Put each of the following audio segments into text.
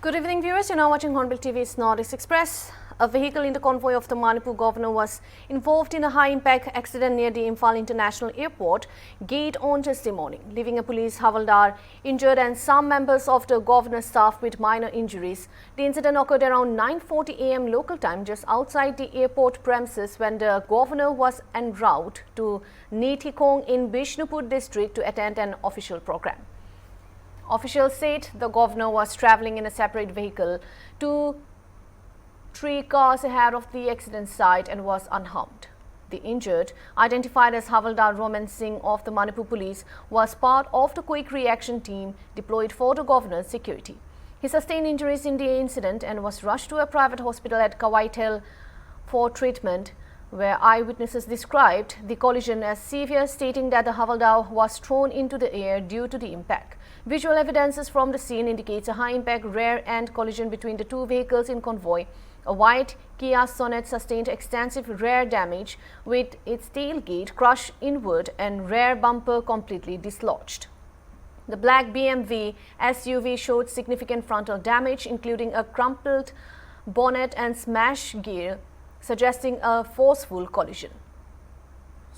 Good evening, viewers. You're now watching Hornbill TV's Northeast Express. A vehicle in the convoy of the Manipur governor was involved in a high-impact accident near the Imphal International Airport gate on Tuesday morning, leaving a police havaldar injured and some members of the governor's staff with minor injuries. The incident occurred around 9:40 a.m. local time just outside the airport premises when the governor was en route to Nithikong in Bishnupur district to attend an official program. Officials said the governor was travelling in a separate vehicle to 3 cars ahead of the accident site and was unharmed. The injured, identified as Havaldar Roman Singh of the Manipur police, was part of the quick reaction team deployed for the governor's security. He sustained injuries in the incident and was rushed to a private hospital at Kawaitel for treatment, where eyewitnesses described the collision as severe, stating that the Havaldar was thrown into the air due to the impact. Visual evidences from the scene indicates a high-impact rear-end collision between the two vehicles in convoy. A white Kia Sonet sustained extensive rear damage, with its tailgate crushed inward and rear bumper completely dislodged. The black BMW SUV showed significant frontal damage, including a crumpled bonnet and smashed gear, suggesting a forceful collision.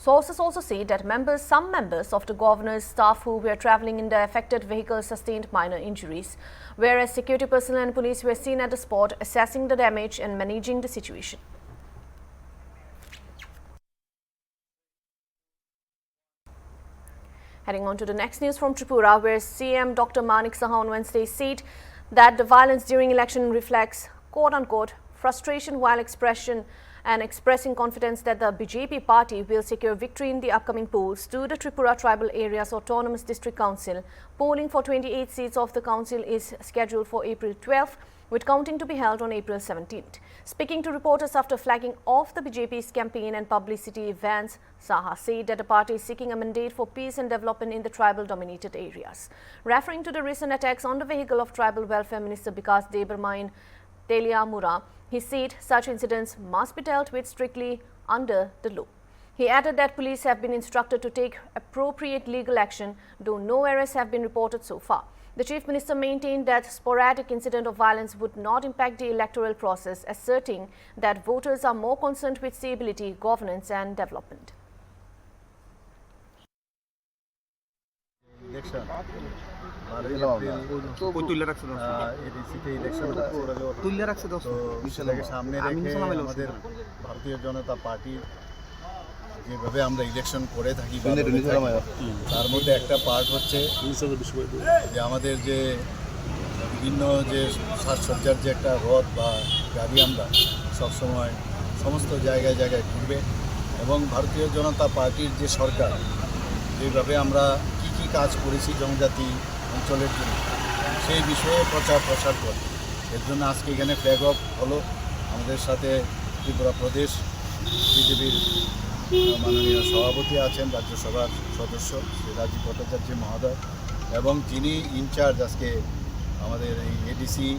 Sources also say that some members of the governor's staff who were travelling in the affected vehicle sustained minor injuries, whereas security personnel and police were seen at the spot assessing the damage and managing the situation. Heading on to the next news from Tripura, where CM Dr. Manik Saha on Wednesday said that the violence during election reflects quote-unquote frustration while expressing confidence that the BJP party will secure victory in the upcoming polls to the Tripura Tribal Areas Autonomous District Council. Polling for 28 seats of the council is scheduled for April 12th, with counting to be held on April 17th. Speaking to reporters after flagging off the BJP's campaign and publicity events, Saha said that the party is seeking a mandate for peace and development in the tribal-dominated areas. Referring to the recent attacks on the vehicle of Tribal Welfare Minister Bikas Debarmain Teliamura, he said such incidents must be dealt with strictly under the law. He added that police have been instructed to take appropriate legal action, though no arrests have been reported so far. The Chief Minister maintained that sporadic incident of violence would not impact the electoral process, asserting that voters are more concerned with stability, governance and development. সামনে রেখে আমাদের ভারতীয় জনতা party যেভাবে আমরা election করে থাকি তার মধ্যে একটা পার্ট হচ্ছে যে আমাদের যে বিভিন্ন যে সাজসজ্জার যে একটা রথ বা গাড়ি আমরা সবসময় সমস্ত জায়গায় জায়গায় ঘুরবে এবং ভারতীয় জনতা পার্টির যে সরকার যেভাবে আমরা কি কাজ করেছি জনজাতি অঞ্চলের জন্য সেই বিষয়ে প্রচার প্রসার করে। এর জন্য আজকে এখানে ফ্ল্যাগ অফ হলো। আমাদের সাথে ত্রিপুরা প্রদেশ বিজেপির মাননীয় সভাপতি আছেন, রাজ্যসভার সদস্য শ্রী রাজীব ভট্টাচার্য মহোদয়, এবং যিনি ইনচার্জ আজকে আমাদের এই এডিসি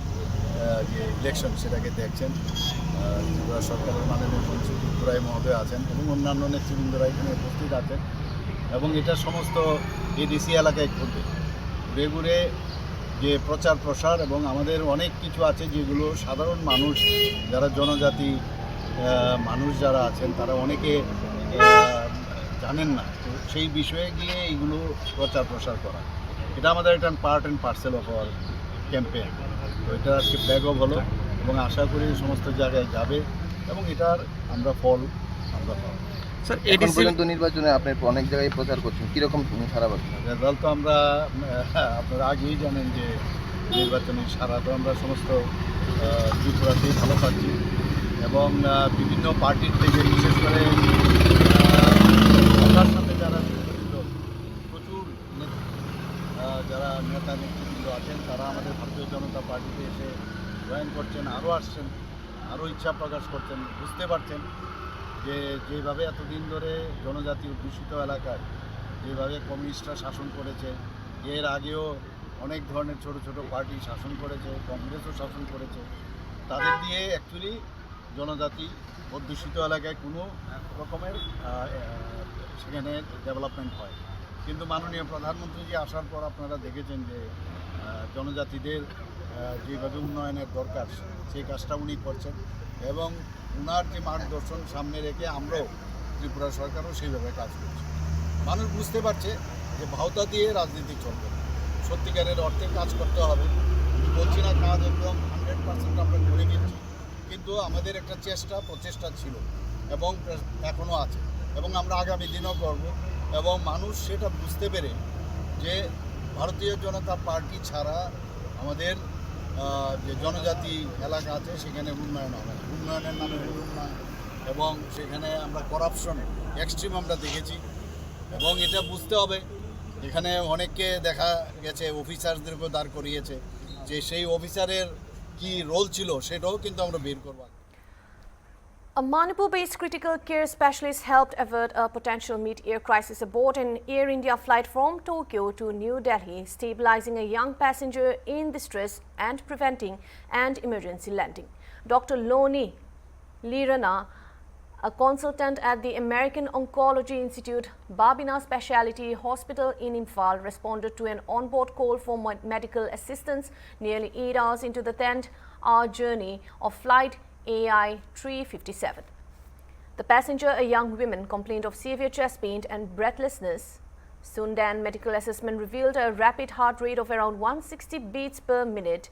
যে ইলেকশন সেটাকে দেখছেন, ত্রিপুরা সরকারের মাননীয় মন্ত্রী ত্রিপুরায় মহোদয় আছেন এবং অন্যান্য নেতৃবৃন্দরা এখানে উপস্থিত আছেন। এবং এটা সমস্ত এডিসি এলাকায় ঘুরবে, ঘুরে ঘুরে যে প্রচার প্রসার এবং আমাদের অনেক কিছু আছে যেগুলো সাধারণ মানুষ যারা জনজাতি মানুষ যারা আছেন তারা অনেকে জানেন না, তো সেই বিষয়ে গিয়ে এইগুলো প্রচার প্রসার করা, এটা আমাদের একটা part and parcel of our campaign. তো এটা আজকে ফ্ল্যাগ অফ হলো এবং আশা করি সমস্ত জায়গায় যাবে এবং এটার আমরা ফল আমরা পাবো। স্যার, এখন পর্যন্ত নির্বাচনে আপনি অনেক জায়গায় প্রচার করছেন, কীরকম সারা পাচ্ছেন? রেজাল্ট তো আমরা আপনারা আগেই জানেন যে নির্বাচনী সারা তো আমরা সমস্ত ত্রিপুরাতেই ভালো পাচ্ছি এবং বিভিন্ন পার্টির থেকে বিশেষ করে সবার সাথে যারা সংগঠিত প্রচুর যারা নেতা নেতৃবৃন্দ আছেন তারা আমাদের ভারতীয় জনতা পার্টিতে এসে জয়েন করছেন, আরও আসছেন, আরও ইচ্ছা প্রকাশ করছেন। বুঝতে পারছেন যে যেভাবে এতদিন ধরে জনজাতি অধ্যুষিত এলাকায় যেভাবে কমিউনিস্টরা শাসন করেছে, এর আগেও অনেক ধরনের ছোট ছোট পার্টি শাসন করেছে, কংগ্রেসও শাসন করেছে, তাদের দিয়ে অ্যাকচুয়ালি জনজাতি অধ্যুষিত এলাকায় কোনো রকমের সেখানে ডেভেলপমেন্ট হয়। কিন্তু মাননীয় প্রধানমন্ত্রীজি আসার পর আপনারা দেখেছেন যে জনজাতিদের যেভাবে উন্নয়নের দরকার সেই কাজটা উনি করছেন এবং উনার যে মার্গদর্শন সামনে রেখে আমরাও ত্রিপুরা সরকারও সেইভাবে কাজ করছি। মানুষ বুঝতে পারছে যে ভাওতা দিয়ে রাজনীতি চলবে, সত্যিকারের অর্থে কাজ করতে হবে। আমি বলছি না কাজ একদম 100% আমরা করে নিচ্ছি, কিন্তু আমাদের একটা প্রচেষ্টা ছিল এবং এখনও আছে এবং আমরা আগামী দিনও করব এবং মানুষ সেটা বুঝতে পেরে যে ভারতীয় জনতা পার্টি ছাড়া আমাদের যে জনজাতি এলাকা আছে সেখানে উন্নয়ন হবে না। উন্নয়নের নামে উন্নয়ন এবং সেখানে আমরা করাপশন এক্সট্রিম আমরা দেখেছি এবং এটা বুঝতে হবে। এখানে অনেককে দেখা গেছে অফিসারদেরকেও দাঁড় করিয়েছে, যে সেই অফিসারের কি রোল ছিল সেটাও কিন্তু আমরা বের করব। A Manipur-based critical care specialist helped avert a potential mid-air crisis aboard an Air India flight from Tokyo to New Delhi, stabilizing a young passenger in distress and preventing an emergency landing. Dr. Loni Lirana, a consultant at the American Oncology Institute, Babina Specialty Hospital in Imphal, responded to an onboard call for medical assistance nearly 8 hours into the 10-hour journey of flight AI 357. The passenger, a young woman, complained of severe chest pain and breathlessness. Sundan medical assessment revealed a rapid heart rate of around 160 beats per minute,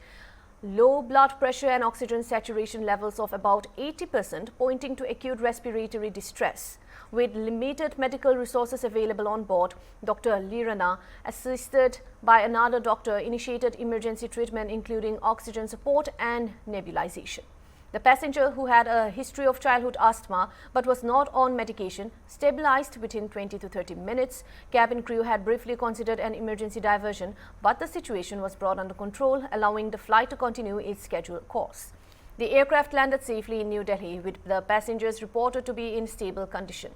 low blood pressure and oxygen saturation levels of about 80%, pointing to acute respiratory distress. With limited medical resources available on board, Dr. Lirana, assisted by another doctor, initiated emergency treatment including oxygen support and nebulization. The passenger, who had a history of childhood asthma but was not on medication, stabilized within 20 to 30 minutes. Cabin crew had briefly considered an emergency diversion, but the situation was brought under control, allowing the flight to continue its scheduled course. The aircraft landed safely in New Delhi, with the passengers reported to be in stable condition.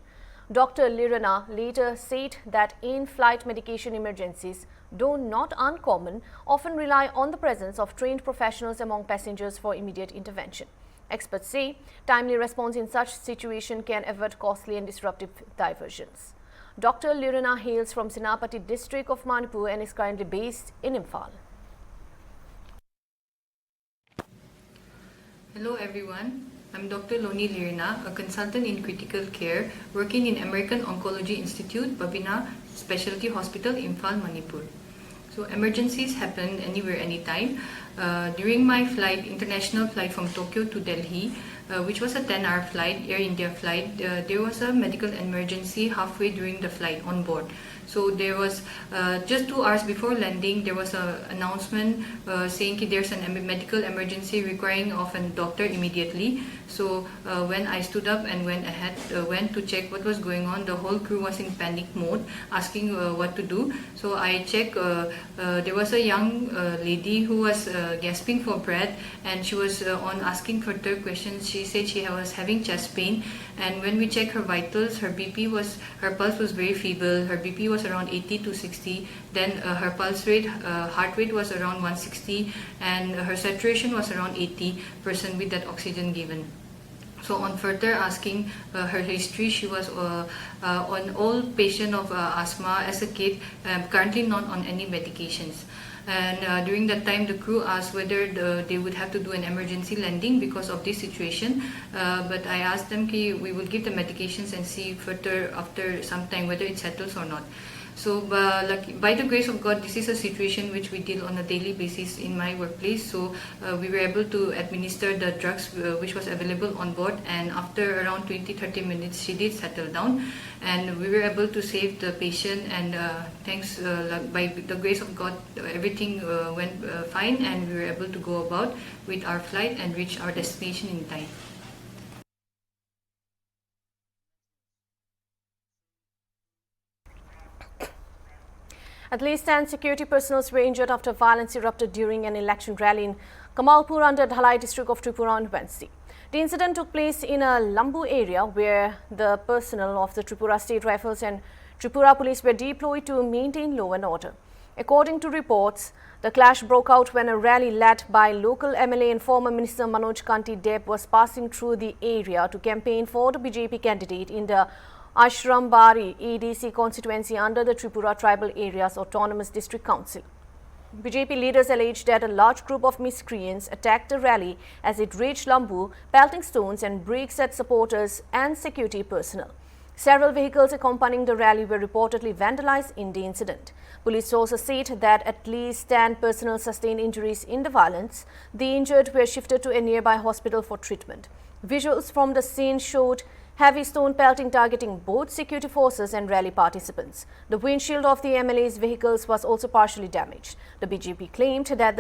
Dr. Lirana later said that in-flight medication emergencies, though not uncommon, often rely on the presence of trained professionals among passengers for immediate intervention. Experts say timely response in such situation can avert costly and disruptive diversions. Dr. Lirana hails from Senapati district of Manipur and is currently based in Imphal. Hello everyone, I'm Dr. Loni Lirina, a consultant in critical care working in American Oncology Institute, Babina Specialty Hospital, Imphal, Manipur. So emergencies happen anywhere, anytime. During my flight, international flight from Tokyo to Delhi, which was a 10-hour flight, Air India flight, there was a medical emergency halfway during the flight on board. So there was just 2 hours before landing, there was an announcement saying that there's a medical emergency requiring of a doctor immediately. So when I stood up and went to check what was going on, the whole crew was in panic mode, asking what to do. So I checked, there was a young lady who was gasping for breath, and she was on asking further questions. She said she was having chest pain, and when we checked her vitals, her pulse was very feeble. Her BP was around 80 to 60. Then her heart rate was around 160, and her saturation was around 80% with that oxygen given. So on further asking her history, she was on all patient of asthma as a kid, currently not on any medications. And during that time, the crew asked whether they would have to do an emergency landing because of this situation. But I asked them, we will give the medications and see further after some time whether it settles or not. So by the grace of God, this is a situation which we deal on a daily basis in my workplace. So we were able to administer the drugs which was available on board, and after around 20-30 minutes she did settle down, and we were able to save the patient, and thanks by the grace of God everything went fine, and we were able to go about with our flight and reach our destination in time. At least 10 security personnel were injured after violence erupted during an election rally in Kamalpur under Dhalai district of Tripura on Wednesday. The incident took place in a Lambu area where the personnel of the Tripura State Rifles and Tripura Police were deployed to maintain law and order. According to reports, the clash broke out when a rally led by local MLA and former Minister Manoj Kanti Deb was passing through the area to campaign for the BJP candidate in the Ashrambari EDC constituency under the Tripura Tribal Areas Autonomous District Council. BJP leaders alleged that a large group of miscreants attacked the rally as it reached Lambu, pelting stones and bricks at supporters and security personnel. Several vehicles accompanying the rally were reportedly vandalized in the incident. Police sources said that at least 10 personnel sustained injuries in the violence. The injured were shifted to a nearby hospital for treatment. Visuals from the scene showed heavy stone pelting targeting both security forces and rally participants. The windshield of the MLA's vehicles was also partially damaged. The BJP claimed that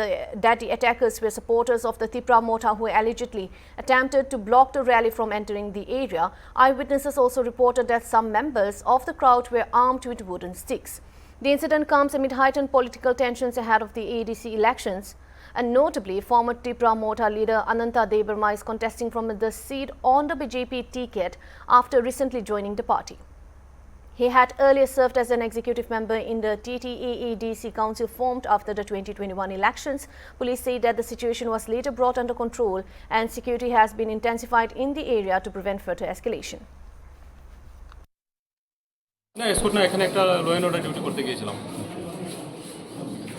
the attackers were supporters of the Tripura Mota who allegedly attempted to block the rally from entering the area. Eyewitnesses also reported that some members of the crowd were armed with wooden sticks. The incident comes amid heightened political tensions ahead of the ADC elections. And notably, former Tripura Mota leader Ananta Debarma is contesting from the seat on the BJP ticket after recently joining the party. He had earlier served as an executive member in the TTAADC council formed after the 2021 elections. Police say that the situation was later brought under control and security has been intensified in the area to prevent further escalation. না escort না এখানে একটা ল and order duty করতে গিয়েছিলাম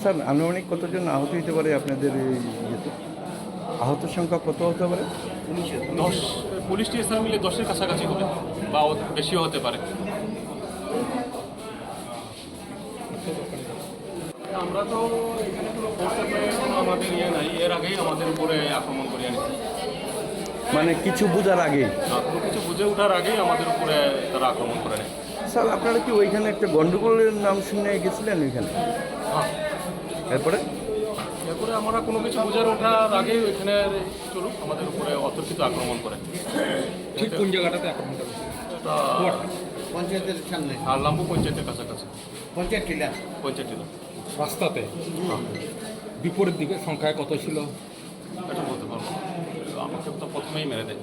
sir আনুমানিক কতজন আহত হতে পারে আপনাদের এই ইয়েতে আহতের সংখ্যা কত হতে পারে 10 পুলিশ স্টেশন মিলে 10-এর কাছাকাছি হবে বা বেশিও হতে পারে আমরা তো এখানে কোনো ফোর্স আমাদের ইয়ে নাই এর আগেই আমাদের উপরে আক্রমণ করে আনিছে মানে কিছু বোঝার আগেই কিছু বুঝে ওঠার আগেই আমাদের উপরে তারা আক্রমণ করে নেয় স্যার আপনারা কি ওইখানে একটা গন্ডগোলের নাম শুনে গেছিলেন ওইখানে হ্যাঁ এরপরে আমরা কোনো কিছু বুঝার ওঠার আগেই ওইখানে চলুক আমাদের উপরে অতর্কিত আক্রমণ করে ঠিক কোন জায়গাটাতে আক্রমণ করে পঞ্চায়েতের সামনে আর লাম্বু পঞ্চায়েতের কাছাকাছি পঞ্চায়েত টিলা রাস্তাতে বিপরীত দিকে সংখ্যায় কত ছিল এটা বলতে পারবো আমাকে তো প্রথমেই মেরে দেয়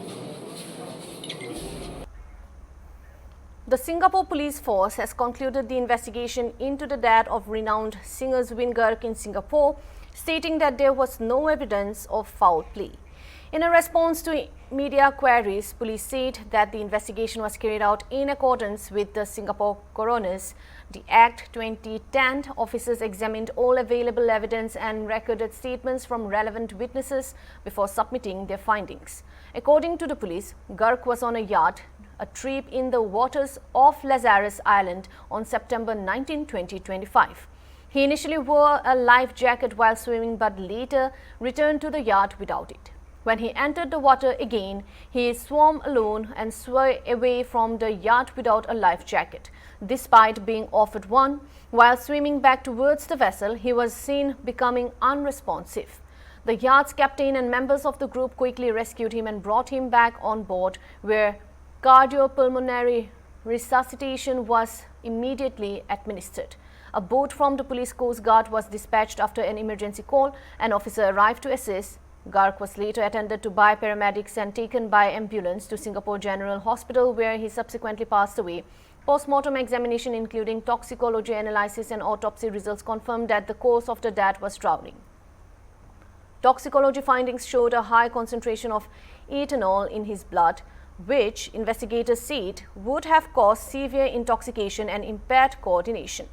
The Singapore police force has concluded the investigation into the death of renowned singer Zubeen Garg in Singapore, stating that there was no evidence of foul play. In a response to media queries, police said that the investigation was carried out in accordance with the Singapore Coroner's the Act 2010. Officers examined all available evidence and recorded statements from relevant witnesses before submitting their findings. According to the police, Garg was on a yacht, a trip in the waters of Lazarus Island on September 19, 2025. He initially wore a life jacket while swimming but later returned to the yacht without it. When he entered the water again, he swam alone and swam away from the yacht without a life jacket. Despite being offered one, while swimming back towards the vessel, he was seen becoming unresponsive. The yacht's captain and members of the group quickly rescued him and brought him back on board, where cardiopulmonary resuscitation was immediately administered. A boat from the police coast guard was dispatched after an emergency call. An officer arrived to assist. Garg was later attended to by paramedics and taken by ambulance to Singapore General Hospital, where he subsequently passed away. Post-mortem examination, including toxicology analysis and autopsy results, confirmed that the cause of the death was drowning. Toxicology findings showed a high concentration of ethanol in his blood, which investigators said would have caused severe intoxication and impaired coordination.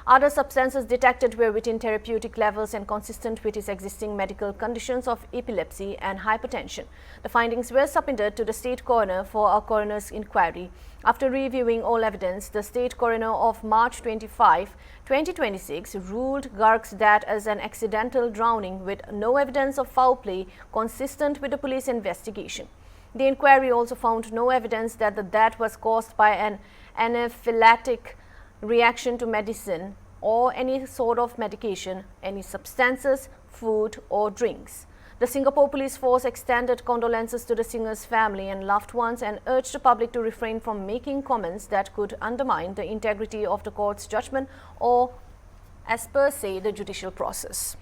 Other substances detected were within therapeutic levels and consistent with his existing medical conditions of epilepsy and hypertension. The findings were submitted to the state coroner for a coroner's inquiry. After reviewing all evidence, the state coroner of March 25, 2026 ruled Garg's death as an accidental drowning with no evidence of foul play consistent with the police investigation. The inquiry also found no evidence that the death was caused by an anaphylactic reaction to medicine or any sort of medication, any substances, food or drinks. The Singapore police force extended condolences to the singer's family and loved ones and urged the public to refrain from making comments that could undermine the integrity of the court's judgment or, as per se, the judicial process.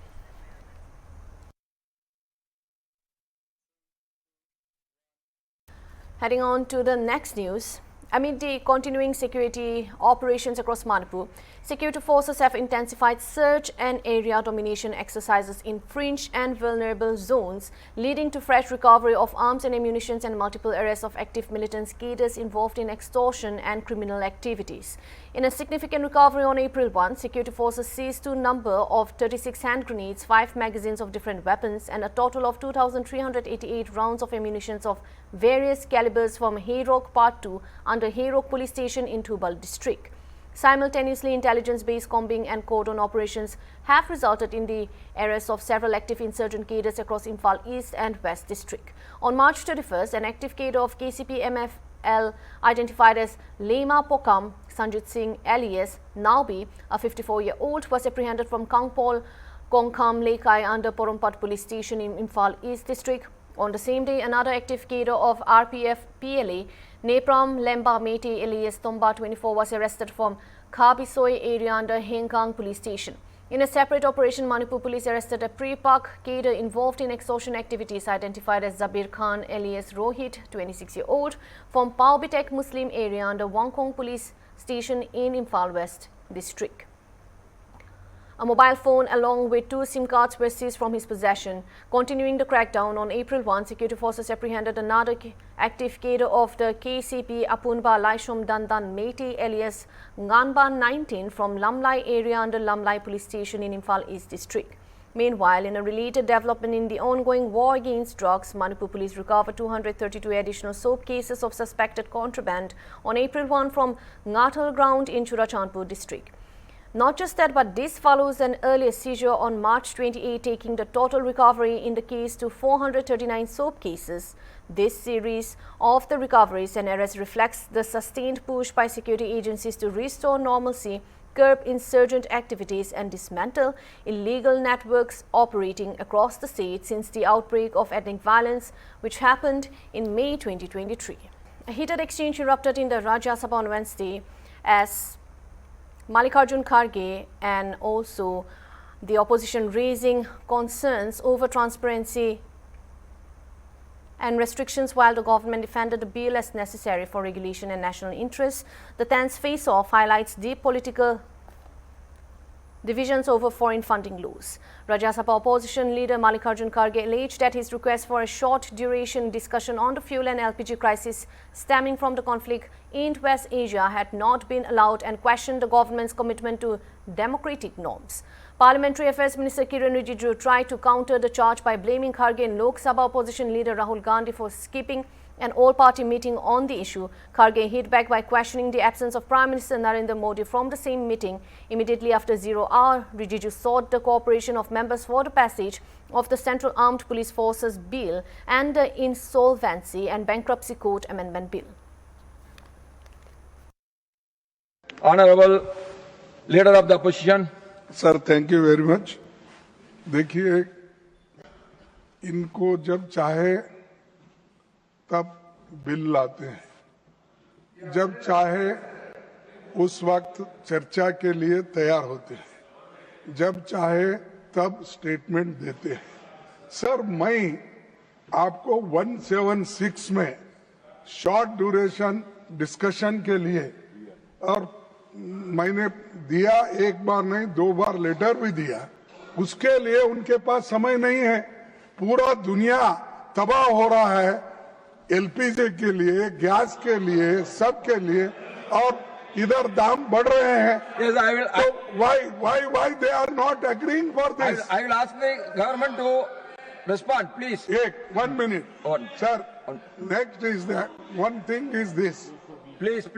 Heading on to the next news. Amid the continuing security operations across Manipur, security forces have intensified search and area domination exercises in fringe and vulnerable zones, leading to fresh recovery of arms and ammunition and multiple arrests of active militant cadres involved in extortion and criminal activities. In a significant recovery on April 1, security forces seized a number of 36 hand grenades, 5 magazines of different weapons, and a total of 2,388 rounds of ammunition of various calibers from Hayrok Part 2 under Hayrok Police Station in Tubal district. Simultaneously, intelligence-based combing and cordon operations have resulted in the arrest of several active insurgent cadres across Imphal East and West district. On March 31st, an active cadre of KCP-MFL identified as Lema Pokam Sanjit Singh alias Naubi, a 54-year-old, was apprehended from Kangpol Kongkham Lekai under Porompat Police Station in Imphal East district. On the same day, another active cadre of RPF PLA, Nepram Lemba Mete alias Tomba 24, was arrested from Khabisoi area under Hengkang Police Station. In a separate operation, Manipur police arrested a pre-park cadre involved in extortion activities identified as Zabir Khan alias Rohit, 26-year-old, from Paubitek Muslim area under Wangkong Police Station in Imphal West district. A mobile phone along with 2 SIM cards were seized from his possession. Continuing the crackdown, on April 1, security forces apprehended another active cadre of the KCP Apunba Laishom Dandan Mete alias Nganban 19 from Lamlai area under Lamlai Police Station in Imphal East district. Meanwhile, in a related development in the ongoing war against drugs, Manipur police recovered 232 additional soap cases of suspected contraband on April 1 from Ngathal ground in Churachandpur district. Not just that, but this follows an earlier seizure on March 28, taking the total recovery in the case to 439 soap cases. This series of the recoveries and arrests reflects the sustained push by security agencies to restore normalcy, curb insurgent activities and dismantle illegal networks operating across the state since the outbreak of ethnic violence, which happened in May 2023. A heated exchange erupted in the Rajya Sabha on Wednesday as Mallikarjun Kharge and also the opposition raising concerns over transparency and restrictions, while the government defended the bill as necessary for regulation and national interests. The tense face-off highlights deep political divisions over foreign funding laws. Rajya Sabha opposition leader Mallikarjun Kharge alleged that his request for a short-duration discussion on the fuel and LPG crisis stemming from the conflict in West Asia had not been allowed and questioned the government's commitment to democratic norms. Parliamentary Affairs Minister Kiran Rijiju tried to counter the charge by blaming Kharge and Lok Sabha opposition leader Rahul Gandhi for skipping an all-party meeting on the issue. Kharge hit back by questioning the absence of Prime Minister Narendra Modi from the same meeting. Immediately after 0 hour, Rijiju sought the cooperation of members for the passage of the Central Armed Police Forces Bill and the Insolvency and Bankruptcy Court Amendment Bill. Honorable Leader of the Opposition. Sir thank you very much. देखिए, इनको जब चाहे तब bill लाते हैं, जब चाहे उस वक्त चर्चा के लिए तैयार होते हैं, जब चाहे तब स्टेटमेंट देते हैं। सर, मैं आपको 176 में शॉर्ट ड्यूरेशन डिस्कशन के लिए और मैंने दिया, एक बार नहीं 2 बार लेटर भी दिया, उसके लिए उनके पास समय नहीं है। पूरा दुनिया तबाह हो रहा है एलपीजी के लिए, गैस के लिए, सब के लिए, और इधर दाम बढ़ रहे हैं। Yes, I will. So why they are not agreeing for this? I will ask the government to respond, please. 1 minute, On. sir. Next is that one thing is this. Please.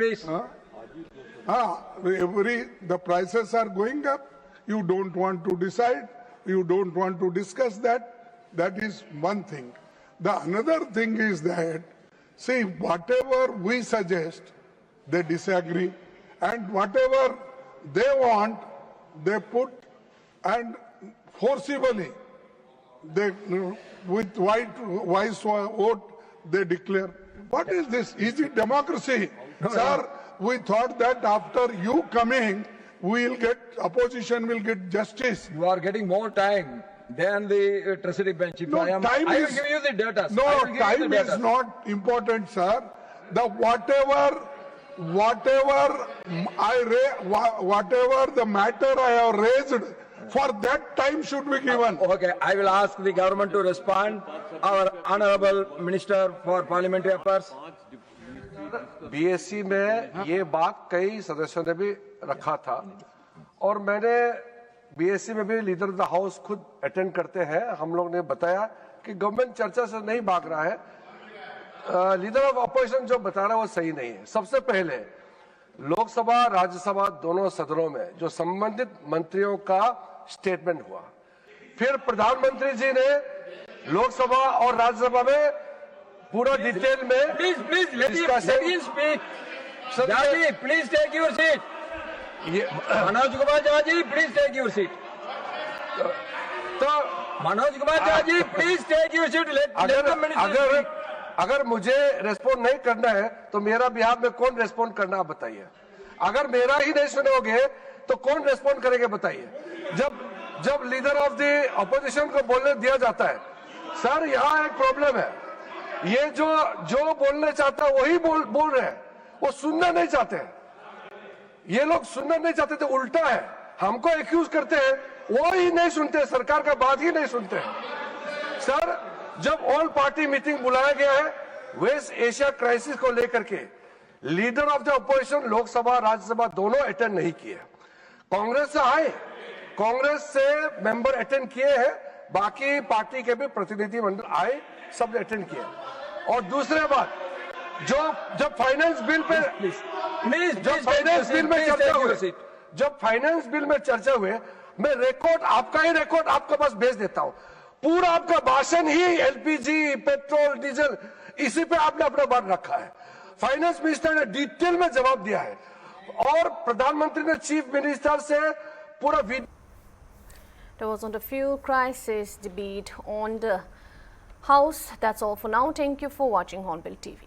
The prices are going up. You don't want to decide. You don't want to discuss that. That is one thing. The another thing is that, see, whatever we suggest, they disagree, and whatever they want, they put, and forcibly, they with wise vote they declare. What is this? Is it democracy? Sir, we thought that after you coming, opposition will get justice. You are getting more time than the treasury bench. If No, I will give you the data. No, time is not important, sir. The whatever whatever whatever the matter I have raised, for that time should be given. Okay, I will ask the government to respond. Our Honorable Minister for Parliamentary Affairs. BSc में ये बात कई सदस्यों ने भी रखा था और मैंने बीएससी में भी लीडर ऑफ द हाउस खुद अटेंड करते हैं। हम लोग ने बताया कि गवर्नमेंट चर्चा से नहीं भाग रहा है। लीडर ऑफ अपोजिशन जो बता रहा है वो सही नहीं है। सबसे पहले लोकसभा राज्यसभा दोनों सदनों में जो संबंधित मंत्रियों का स्टेटमेंट हुआ, फिर प्रधानमंत्री जी ने लोकसभा और राज्यसभा में पूरा डिटेल में Please, let him speak. Jaji, please take your seat. Manoj Kumar Jaji, please take your seat. तो Manoj Kumar Jaji, please take your seat. Let the minister speak. अगर मुझे रेस्पॉन्ड नहीं करना है तो मेरा बिहार में कौन रेस्पॉन्ड करना आप बताइए। अगर मेरा ही नहीं सुनोगे तो कौन रेस्पॉन्ड करेंगे बताइए। जब लीडर ऑफ द अपोजिशन को बोलने दिया जाता है, सर यहाँ एक प्रॉब्लम है, ये जो बोलने चाहता है वही बोल रहे हैं, वो सुनना नहीं चाहते हैं। ये लोग सुनना नहीं चाहते तो उल्टा है, हमको एक्यूज करते हैं, वो ही नहीं सुनते, सरकार का बात ही नहीं सुनते हैं। सर जब ऑल पार्टी मीटिंग बुलाया गया है वेस्ट एशिया क्राइसिस को लेकर के, leader of the opposition Lok Sabha Rajya Sabha दोनों अटेंड नहीं किए। कांग्रेस से आए, कांग्रेस से मेंबर अटेंड किए हैं, बाकी पार्टी के भी प्रतिनिधि मंडल आए, सब ने अटेंड किया। और दूसरे बात, जब फाइनेंस बिल पे जब फाइनेंस बिल में चर्चा हुए, मैं रिकॉर्ड आपका ही रिकॉर्ड आपके पास भेज देता हूं। पूरा आपका भाषण ही एलपीजी पेट्रोल डीजल इसी पे आपने अपना बात रखा है। फाइनेंस मिनिस्टर ने डिटेल में जवाब दिया है और प्रधानमंत्री ने चीफ मिनिस्टर से पूरा There was on the fuel crisis debate on the House. That's all for now. Thank you for watching Hornbill TV.